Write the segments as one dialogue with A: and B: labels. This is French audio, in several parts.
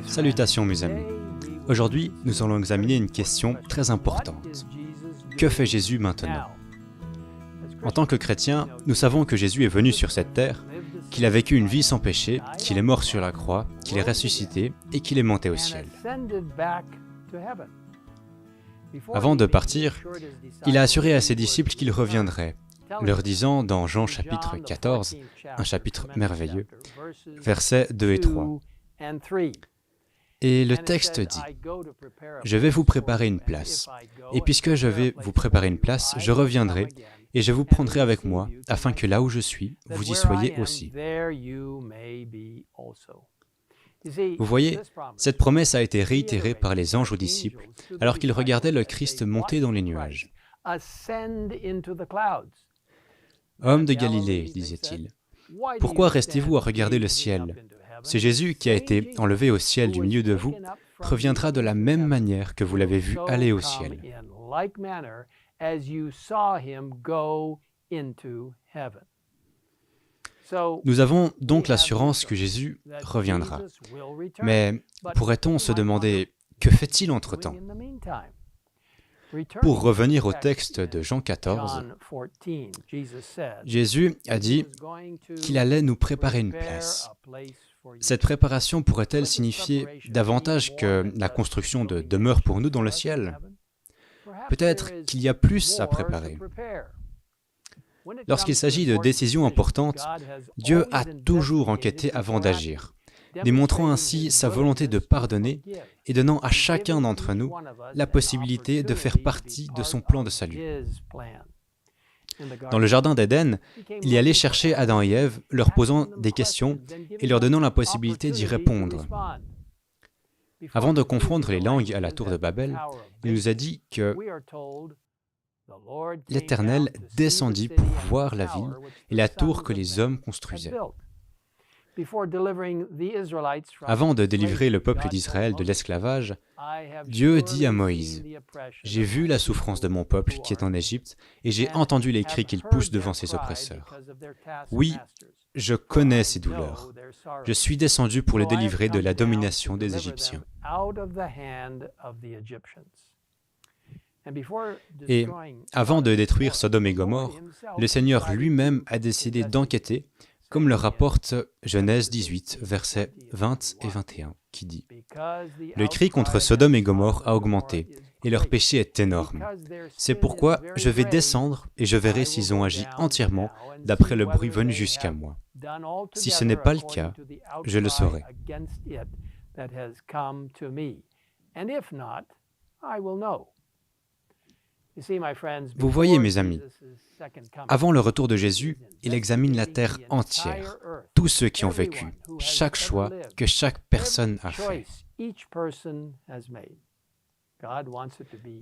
A: Salutations mes amis. Aujourd'hui, nous allons examiner une question très importante. Que fait Jésus maintenant? En tant que chrétiens, nous savons que Jésus est venu sur cette terre, qu'il a vécu une vie sans péché, qu'il est mort sur la croix, qu'il est ressuscité et qu'il est monté au ciel. Avant de partir, il a assuré à ses disciples qu'il reviendrait, leur disant dans Jean chapitre 14, un chapitre merveilleux, versets 2 et 3. Et le texte dit, « Je vais vous préparer une place, et puisque je vais vous préparer une place, je reviendrai, et je vous prendrai avec moi, afin que là où je suis, vous y soyez aussi. » Vous voyez, cette promesse a été réitérée par les anges aux disciples, alors qu'ils regardaient le Christ monter dans les nuages. « Homme de Galilée, disait-il, pourquoi restez-vous à regarder le ciel ? Ce Jésus qui a été enlevé au ciel du milieu de vous reviendra de la même manière que vous l'avez vu aller au ciel. » Nous avons donc l'assurance que Jésus reviendra. Mais pourrait-on se demander, que fait-il entre-temps? Pour revenir au texte de Jean 14, Jésus a dit qu'il allait nous préparer une place. Cette préparation pourrait-elle signifier davantage que la construction de demeures pour nous dans le ciel? Peut-être qu'il y a plus à préparer. Lorsqu'il s'agit de décisions importantes, Dieu a toujours enquêté avant d'agir, démontrant ainsi sa volonté de pardonner et donnant à chacun d'entre nous la possibilité de faire partie de son plan de salut. Dans le jardin d'Éden, il y allait chercher Adam et Ève, leur posant des questions et leur donnant la possibilité d'y répondre. Avant de confondre les langues à la tour de Babel, il nous a dit que l'Éternel descendit pour voir la ville et la tour que les hommes construisaient. Avant de délivrer le peuple d'Israël de l'esclavage, Dieu dit à Moïse, « J'ai vu la souffrance de mon peuple qui est en Égypte, et j'ai entendu les cris qu'ils poussent devant ses oppresseurs. Oui, je connais ces douleurs. Je suis descendu pour les délivrer de la domination des Égyptiens. » Et avant de détruire Sodome et Gomorrhe, le Seigneur lui-même a décidé d'enquêter, comme le rapporte Genèse 18, versets 20 et 21, qui dit « Le cri contre Sodome et Gomorrhe a augmenté, et leur péché est énorme. C'est pourquoi je vais descendre et je verrai s'ils ont agi entièrement d'après le bruit venu jusqu'à moi. Si ce n'est pas le cas, je le saurai. » Vous voyez, mes amis, avant le retour de Jésus, il examine la terre entière, tous ceux qui ont vécu, chaque choix que chaque personne a fait.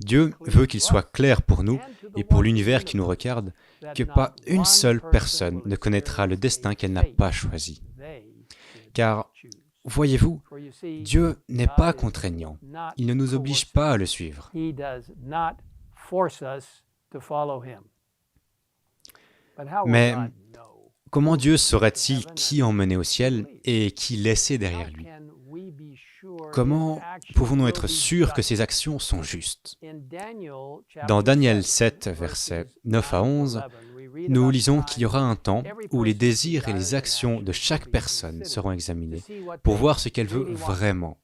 A: Dieu veut qu'il soit clair pour nous et pour l'univers qui nous regarde que pas une seule personne ne connaîtra le destin qu'elle n'a pas choisi. Car, voyez-vous, Dieu n'est pas contraignant, il ne nous oblige pas à le suivre. Mais comment Dieu saurait-il qui emmener au ciel et qui laisser derrière lui? Comment pouvons-nous être sûrs que ses actions sont justes? Dans Daniel 7, versets 9 à 11, nous lisons qu'il y aura un temps où les désirs et les actions de chaque personne seront examinés pour voir ce qu'elle veut vraiment,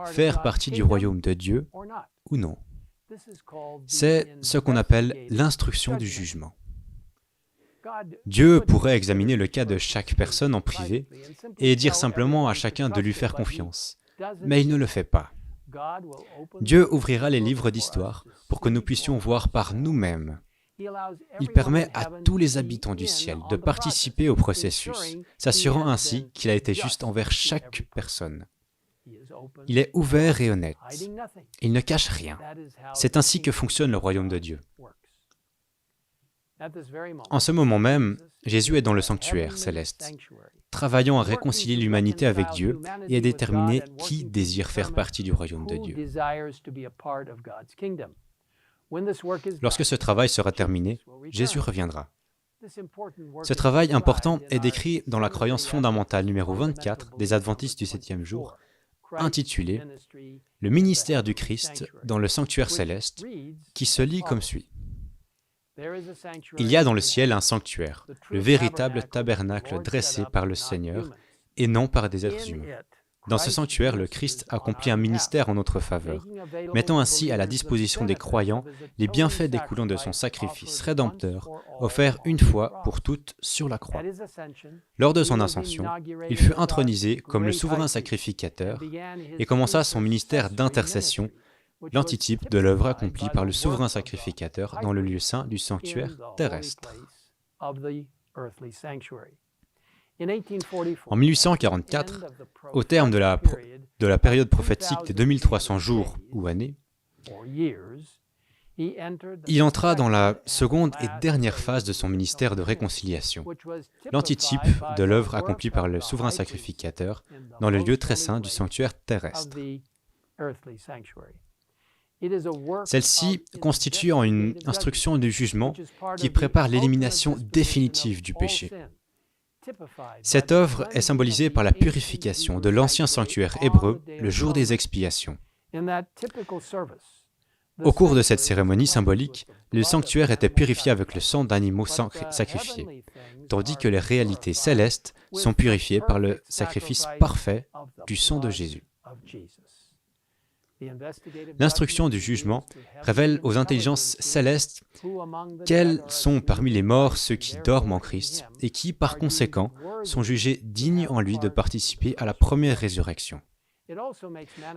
A: faire partie du royaume de Dieu ou non. C'est ce qu'on appelle l'instruction du jugement. Dieu pourrait examiner le cas de chaque personne en privé et dire simplement à chacun de lui faire confiance, mais il ne le fait pas. Dieu ouvrira les livres d'histoire pour que nous puissions voir par nous-mêmes. Il permet à tous les habitants du ciel de participer au processus, s'assurant ainsi qu'il a été juste envers chaque personne. Il est ouvert et honnête. Il ne cache rien. C'est ainsi que fonctionne le royaume de Dieu. En ce moment même, Jésus est dans le sanctuaire céleste, travaillant à réconcilier l'humanité avec Dieu et à déterminer qui désire faire partie du royaume de Dieu. Lorsque ce travail sera terminé, Jésus reviendra. Ce travail important est décrit dans la croyance fondamentale numéro 24 des Adventistes du 7e jour, intitulé « Le ministère du Christ dans le sanctuaire céleste » qui se lit comme suit. Il y a dans le ciel un sanctuaire, le véritable tabernacle dressé par le Seigneur et non par des êtres humains. Dans ce sanctuaire, le Christ accomplit un ministère en notre faveur, mettant ainsi à la disposition des croyants les bienfaits découlant de son sacrifice rédempteur, offert une fois pour toutes sur la croix. Lors de son ascension, il fut intronisé comme le souverain sacrificateur et commença son ministère d'intercession, l'antitype de l'œuvre accomplie par le souverain sacrificateur dans le lieu saint du sanctuaire terrestre. En 1844, au terme de la période prophétique des 2300 jours ou années, il entra dans la seconde et dernière phase de son ministère de réconciliation, l'antitype de l'œuvre accomplie par le souverain sacrificateur dans le lieu très saint du sanctuaire terrestre. Celle-ci constitue une instruction du jugement qui prépare l'élimination définitive du péché. Cette œuvre est symbolisée par la purification de l'ancien sanctuaire hébreu le jour des expiations. Au cours de cette cérémonie symbolique, le sanctuaire était purifié avec le sang d'animaux sacrifiés, tandis que les réalités célestes sont purifiées par le sacrifice parfait du sang de Jésus. L'instruction du jugement révèle aux intelligences célestes quels sont parmi les morts ceux qui dorment en Christ et qui, par conséquent, sont jugés dignes en lui de participer à la première résurrection.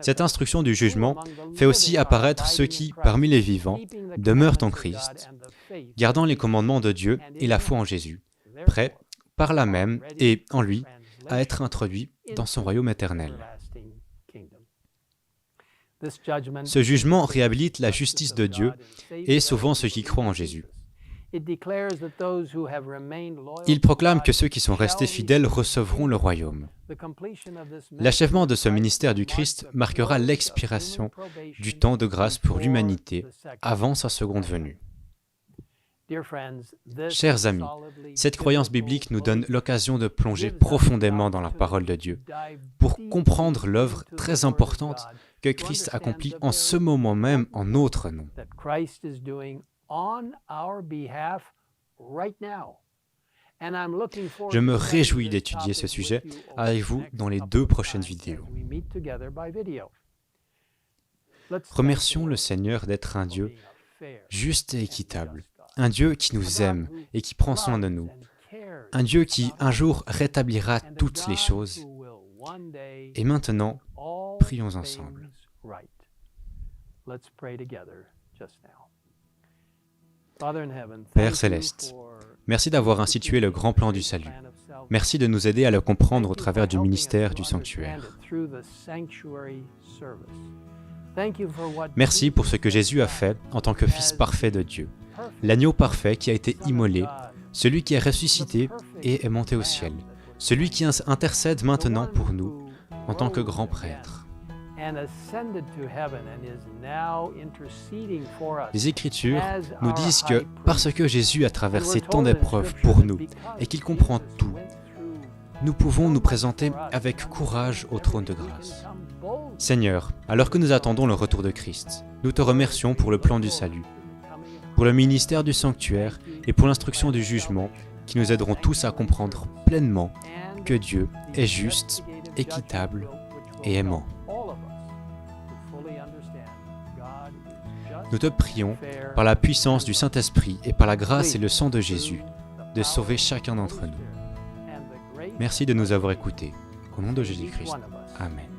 A: Cette instruction du jugement fait aussi apparaître ceux qui, parmi les vivants, demeurent en Christ, gardant les commandements de Dieu et la foi en Jésus, prêts, par là même et en lui, à être introduits dans son royaume éternel. Ce jugement réhabilite la justice de Dieu et sauvant ceux qui croient en Jésus. Il proclame que ceux qui sont restés fidèles recevront le royaume. L'achèvement de ce ministère du Christ marquera l'expiration du temps de grâce pour l'humanité avant sa seconde venue. Chers amis, cette croyance biblique nous donne l'occasion de plonger profondément dans la parole de Dieu pour comprendre l'œuvre très importante que Christ accomplit en ce moment même en notre nom. Je me réjouis d'étudier ce sujet avec vous dans les 2 prochaines vidéos. Remercions le Seigneur d'être un Dieu juste et équitable, un Dieu qui nous aime et qui prend soin de nous, un Dieu qui un jour rétablira toutes les choses. Et maintenant, prions ensemble. Père céleste, merci d'avoir institué le grand plan du salut. Merci de nous aider à le comprendre au travers du ministère du sanctuaire. Merci pour ce que Jésus a fait en tant que Fils parfait de Dieu, l'agneau parfait qui a été immolé, celui qui est ressuscité et est monté au ciel, celui qui intercède maintenant pour nous en tant que grand prêtre. Les Écritures nous disent que parce que Jésus a traversé tant d'épreuves pour nous et qu'il comprend tout, nous pouvons nous présenter avec courage au trône de grâce. Seigneur, alors que nous attendons le retour de Christ, nous te remercions pour le plan du salut, pour le ministère du sanctuaire et pour l'instruction du jugement qui nous aideront tous à comprendre pleinement que Dieu est juste, équitable et aimant. Nous te prions, par la puissance du Saint-Esprit et par la grâce et le sang de Jésus, de sauver chacun d'entre nous. Merci de nous avoir écoutés. Au nom de Jésus-Christ. Amen.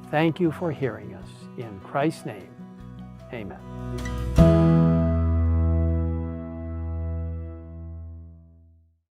B: Thank you for hearing us. In Christ's name, amen.